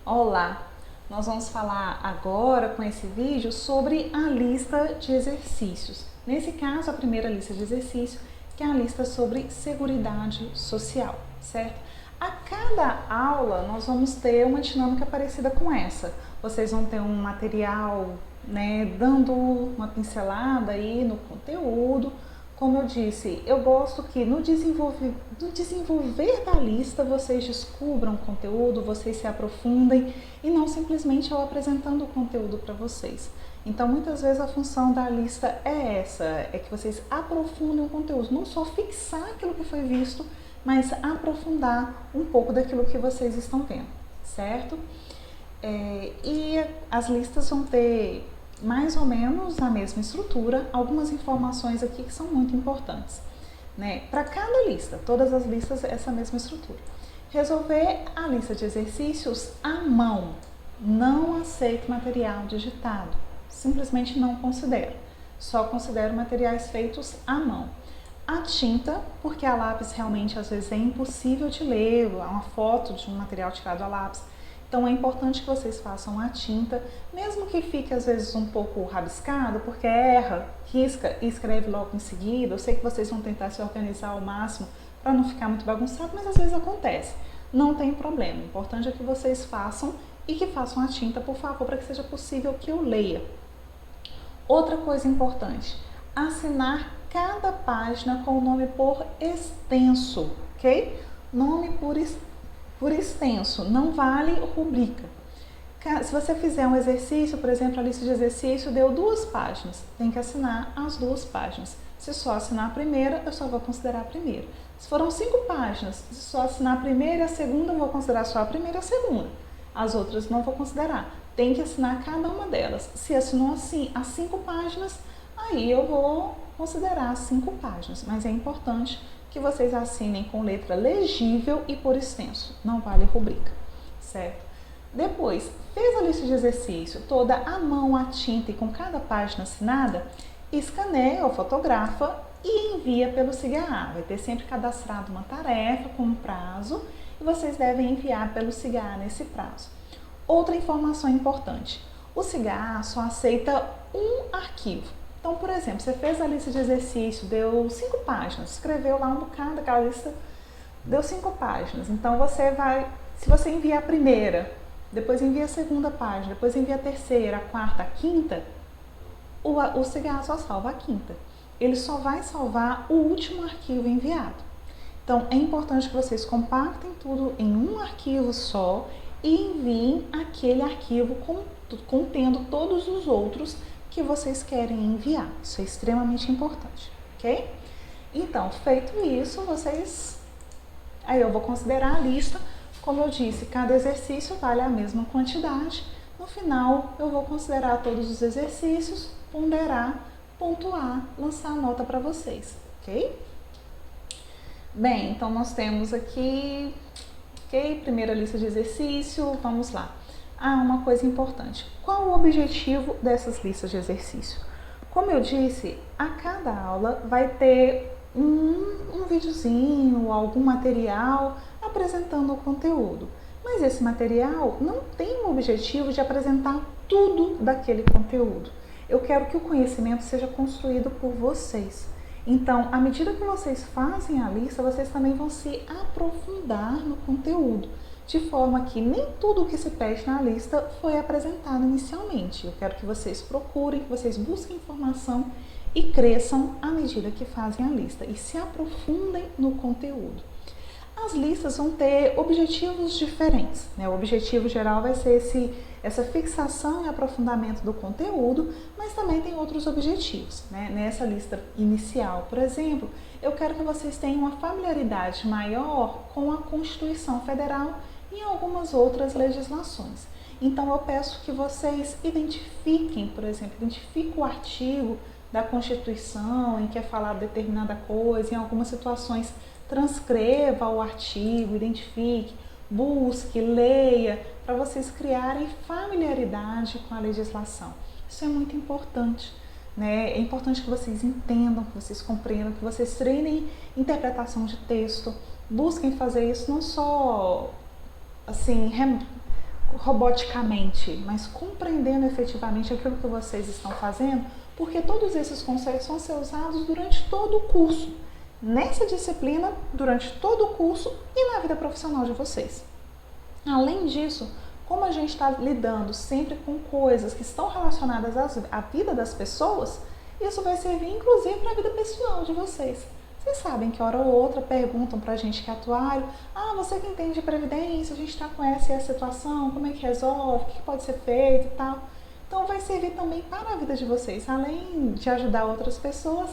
Olá, nós vamos falar agora com esse vídeo sobre a lista de exercícios. Nesse caso, a primeira lista de exercício, que é a lista sobre Seguridade Social, certo? A cada aula nós vamos ter uma dinâmica parecida com essa. Vocês vão ter um material, dando uma pincelada aí no conteúdo. Como eu disse, eu gosto que no desenvolver da lista vocês descubram o conteúdo, vocês se aprofundem e não simplesmente eu apresentando o conteúdo para vocês. Então, muitas vezes a função da lista é essa, é que vocês aprofundem o conteúdo, não só fixar aquilo que foi visto, mas aprofundar um pouco daquilo que vocês estão vendo, certo? E as listas vão ter mais ou menos a mesma estrutura, algumas informações aqui que são muito importantes. Para cada lista, todas as listas, essa mesma estrutura. Resolver a lista de exercícios à mão. Não aceito material digitado, simplesmente não considero. Só considero materiais feitos à mão. A tinta, porque a lápis realmente às vezes é impossível de ler, uma foto de um material tirado a lápis. Então é importante que vocês façam a tinta, mesmo que fique às vezes um pouco rabiscado, porque erra, risca e escreve logo em seguida. Eu sei que vocês vão tentar se organizar ao máximo para não ficar muito bagunçado, mas às vezes acontece. Não tem problema, o importante é que vocês façam e que façam a tinta, por favor, para que seja possível que eu leia. Outra coisa importante, assinar cada página com o nome por extenso, ok? Nome por extenso, não vale rubrica. Se você fizer um exercício, por exemplo, a lista de exercício deu 2 páginas, tem que assinar as 2 páginas. Se só assinar a primeira, eu só vou considerar a primeira. Se foram 5 páginas, se só assinar a primeira e a segunda, eu vou considerar só a primeira e a segunda. As outras não vou considerar. Tem que assinar cada uma delas. Se assinou assim as 5 páginas, aí eu vou considerar as 5 páginas. Mas é importante que vocês assinem com letra legível e por extenso. Não vale rubrica, certo? Depois, fez a lista de exercício toda à mão, à tinta e com cada página assinada, escaneia ou fotografa e envia pelo SIGA. Vai ter sempre cadastrado uma tarefa com um prazo e vocês devem enviar pelo SIGA nesse prazo. Outra informação importante, o SIGA só aceita um arquivo. Então, por exemplo, você fez a lista de exercício, deu 5 páginas, escreveu lá um bocado daquela lista, deu 5 páginas. Então, se você enviar a primeira, depois envia a segunda página, depois envia a terceira, a quarta, a quinta, o SIGA só salva a quinta. Ele só vai salvar o último arquivo enviado. Então, é importante que vocês compactem tudo em um arquivo só e enviem aquele arquivo contendo todos os outros que vocês querem enviar. Isso é extremamente importante, ok? Então, feito isso, aí eu vou considerar a lista. Como eu disse, cada exercício vale a mesma quantidade. No final, eu vou considerar todos os exercícios, ponderar, pontuar, lançar a nota para vocês, ok? Bem, então nós temos aqui, ok? Primeira lista de exercício, vamos lá. Uma coisa importante. Qual o objetivo dessas listas de exercício? Como eu disse, a cada aula vai ter um videozinho, algum material apresentando o conteúdo. Mas esse material não tem o objetivo de apresentar tudo daquele conteúdo. Eu quero que o conhecimento seja construído por vocês. Então, à medida que vocês fazem a lista, vocês também vão se aprofundar no conteúdo, de forma que nem tudo o que se pede na lista foi apresentado inicialmente. Eu quero que vocês procurem, que vocês busquem informação e cresçam à medida que fazem a lista e se aprofundem no conteúdo. As listas vão ter objetivos diferentes, O objetivo geral vai ser essa fixação e aprofundamento do conteúdo, mas também tem outros objetivos, Nessa lista inicial, por exemplo, eu quero que vocês tenham uma familiaridade maior com a Constituição Federal e algumas outras legislações. Então, eu peço que vocês identifiquem, por exemplo, o artigo da Constituição em que é falado determinada coisa, em algumas situações transcreva o artigo, identifique, busque, leia, para vocês criarem familiaridade com a legislação. Isso é muito importante. É importante que vocês entendam, que vocês compreendam, que vocês treinem interpretação de texto, busquem fazer isso não só assim, roboticamente, mas compreendendo efetivamente aquilo que vocês estão fazendo, porque todos esses conceitos vão ser usados durante todo o curso, nessa disciplina, durante todo o curso e na vida profissional de vocês. Além disso, como a gente está lidando sempre com coisas que estão relacionadas à vida das pessoas, isso vai servir inclusive para a vida pessoal de vocês. Vocês sabem que hora ou outra perguntam para a gente que é atuário, você que entende de previdência, a gente está com essa situação, como é que resolve, o que pode ser feito e tal. Então vai servir também para a vida de vocês, além de ajudar outras pessoas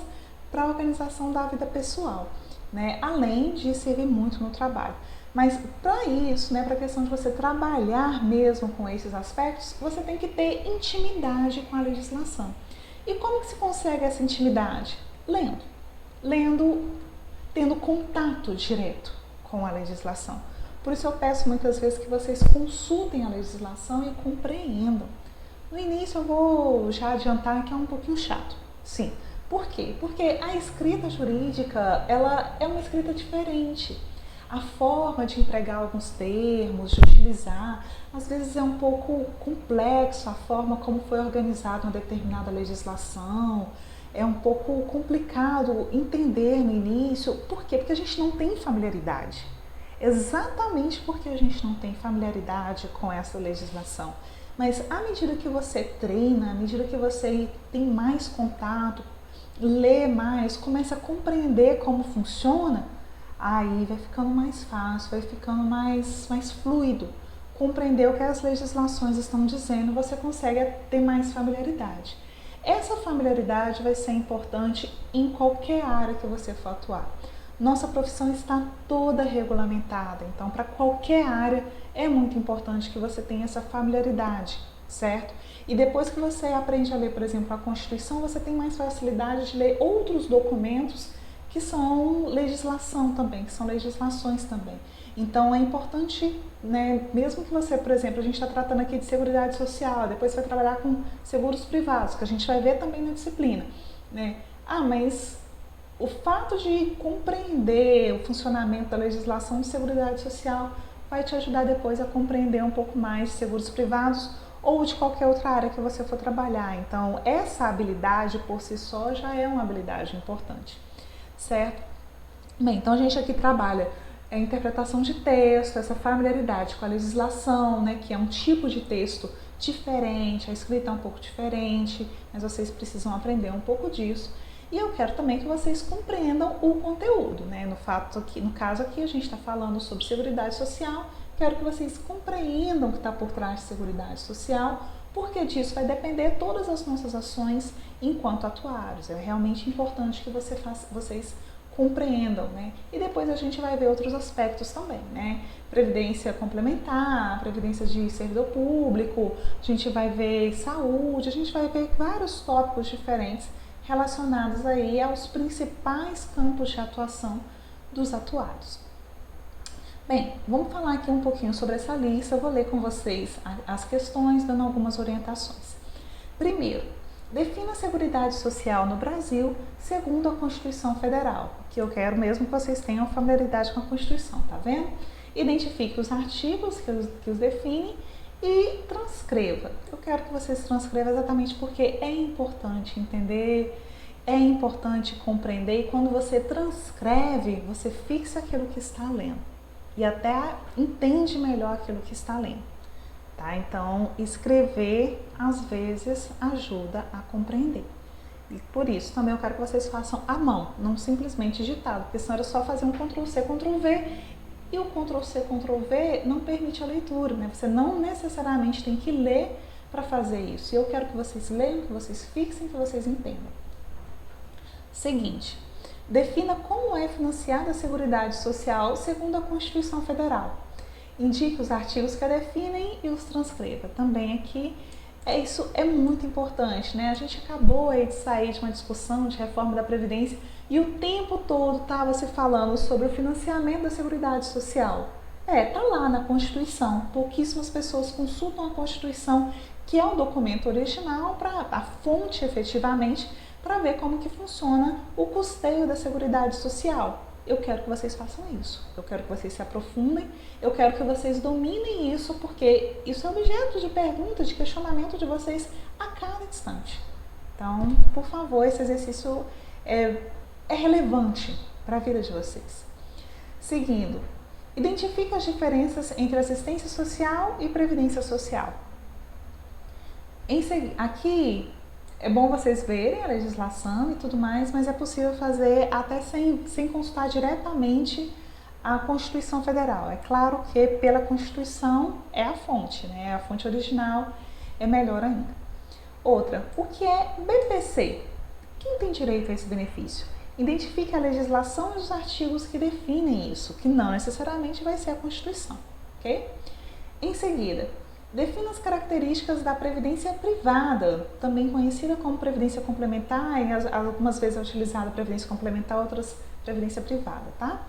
para a organização da vida pessoal, né? Além de servir muito no trabalho. Mas para isso, né, para a questão de você trabalhar mesmo com esses aspectos, você tem que ter intimidade com a legislação. E como que se consegue essa intimidade? Lendo, tendo contato direto com a legislação. Por isso eu peço muitas vezes que vocês consultem a legislação e compreendam. No início eu vou já adiantar que é um pouquinho chato, sim. Por quê? Porque a escrita jurídica, ela é uma escrita diferente. A forma de empregar alguns termos, de utilizar, às vezes é um pouco complexo a forma como foi organizada uma determinada legislação, é um pouco complicado entender no início. Por quê? Porque a gente não tem familiaridade. Exatamente porque a gente não tem familiaridade com essa legislação. Mas à medida que você treina, à medida que você tem mais contato, lê mais, começa a compreender como funciona, aí vai ficando mais fácil, vai ficando mais fluido. Compreender o que as legislações estão dizendo, você consegue ter mais familiaridade. Essa familiaridade vai ser importante em qualquer área que você for atuar. Nossa profissão está toda regulamentada, então para qualquer área é muito importante que você tenha essa familiaridade, certo? E depois que você aprende a ler, por exemplo, a Constituição, você tem mais facilidade de ler outros documentos que são legislação também, que são legislações também. Então é importante, né, mesmo que você, por exemplo, a gente está tratando aqui de Seguridade Social, depois você vai trabalhar com seguros privados, que a gente vai ver também na disciplina, né? Mas o fato de compreender o funcionamento da legislação de Seguridade Social vai te ajudar depois a compreender um pouco mais de seguros privados ou de qualquer outra área que você for trabalhar. Então, essa habilidade por si só já é uma habilidade importante, certo? Bem, então a gente aqui trabalha a interpretação de texto, essa familiaridade com a legislação, né, que é um tipo de texto diferente, a escrita é um pouco diferente, mas vocês precisam aprender um pouco disso. E eu quero também que vocês compreendam o conteúdo, né? No caso aqui a gente está falando sobre Seguridade Social, quero que vocês compreendam o que está por trás de Seguridade Social, porque disso vai depender todas as nossas ações enquanto atuários. É realmente importante que vocês compreendam, né? E depois a gente vai ver outros aspectos também, né? Previdência complementar, previdência de servidor público, a gente vai ver saúde, a gente vai ver vários tópicos diferentes relacionados aí aos principais campos de atuação dos atuários. Bem, vamos falar aqui um pouquinho sobre essa lista, eu vou ler com vocês as questões, dando algumas orientações. Primeiro, defina a Seguridade Social no Brasil segundo a Constituição Federal, que eu quero mesmo que vocês tenham familiaridade com a Constituição, tá vendo? Identifique os artigos que os definem e transcreva. Eu quero que vocês transcrevam exatamente porque é importante entender, é importante compreender, e quando você transcreve, você fixa aquilo que está lendo e até entende melhor aquilo que está lendo, tá? Então, escrever às vezes ajuda a compreender. E por isso também eu quero que vocês façam à mão, não simplesmente digitado, porque senão era só fazer um Ctrl+C, Ctrl+V, e o Ctrl+C, Ctrl+V não permite a leitura, né? Você não necessariamente tem que ler para fazer isso. E eu quero que vocês leiam, que vocês fixem, que vocês entendam. Seguinte, defina como é financiada a Seguridade Social segundo a Constituição Federal. Indique os artigos que a definem e os transcreva. Também aqui, isso é muito importante, né? A gente acabou aí de sair de uma discussão de reforma da Previdência e o tempo todo estava se falando sobre o financiamento da Seguridade Social. Tá lá na Constituição. Pouquíssimas pessoas consultam a Constituição, que é o documento original, para a fonte efetivamente, para ver como que funciona o custeio da Seguridade Social. eu quero que vocês façam isso. Eu quero que vocês se aprofundem, eu quero que vocês dominem isso, porque isso é objeto de pergunta, de questionamento de vocês a cada instante. Então, por favor, esse exercício é relevante para a vida de vocês. Seguindo, identifique as diferenças entre assistência social e previdência social. Aqui é bom vocês verem a legislação e tudo mais, mas é possível fazer até sem consultar diretamente a Constituição Federal. É claro que pela Constituição é a fonte, né? A fonte original é melhor ainda. Outra, o que é BPC? Quem tem direito a esse benefício? Identifique a legislação e os artigos que definem isso, que não necessariamente vai ser a Constituição, ok? Em seguida, defina as características da previdência privada, também conhecida como previdência complementar, e algumas vezes é utilizada previdência complementar, outras previdência privada, tá?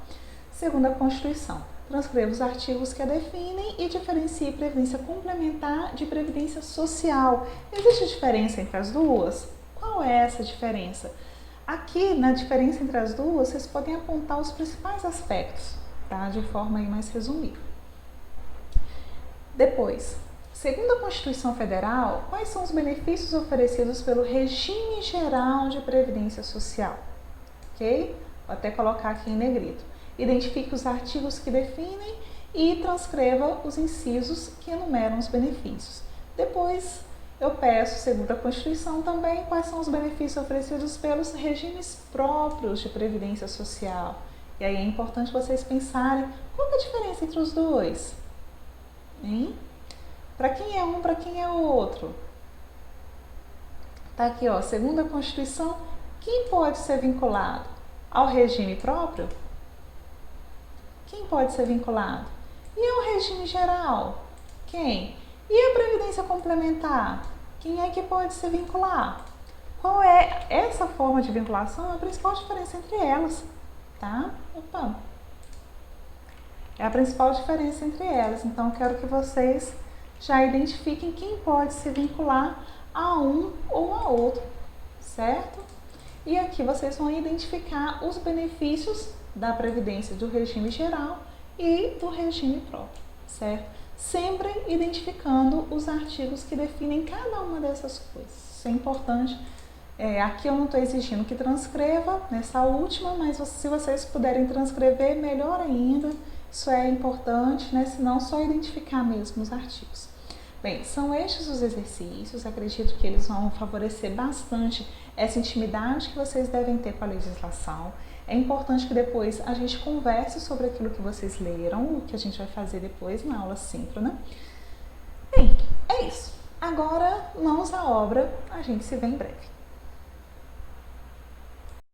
Segundo a Constituição, transcreva os artigos que a definem e diferencie previdência complementar de previdência social. Existe diferença entre as duas? Qual é essa diferença? Aqui, na diferença entre as duas, vocês podem apontar os principais aspectos, tá? De forma aí mais resumida. Depois, segundo a Constituição Federal, quais são os benefícios oferecidos pelo Regime Geral de Previdência Social? Ok? Vou até colocar aqui em negrito. Identifique os artigos que definem e transcreva os incisos que enumeram os benefícios. Depois, eu peço, segundo a Constituição também, quais são os benefícios oferecidos pelos regimes próprios de previdência social. E aí é importante vocês pensarem qual é a diferença entre os dois. Para quem é um, para quem é o outro? Tá aqui, ó, segundo a Constituição, quem pode ser vinculado ao regime próprio? Quem pode ser vinculado? E ao regime geral? Quem? E a previdência complementar? Quem é que pode se vincular? Qual é essa forma de vinculação? É a principal diferença entre elas, tá? Opa! É a principal diferença entre elas. Então, eu quero que vocês já identifiquem quem pode se vincular a um ou a outro, certo? E aqui vocês vão identificar os benefícios da previdência do regime geral e do regime próprio, certo? Sempre identificando os artigos que definem cada uma dessas coisas. Isso é importante. Aqui eu não estou exigindo que transcreva nessa última, mas se vocês puderem transcrever, melhor ainda. Isso é importante, né? Se não, só identificar mesmo os artigos. Bem, são estes os exercícios, acredito que eles vão favorecer bastante essa intimidade que vocês devem ter com a legislação. É importante que depois a gente converse sobre aquilo que vocês leram, o que a gente vai fazer depois na aula síncrona. Bem, é isso. Agora, mãos à obra, a gente se vê em breve.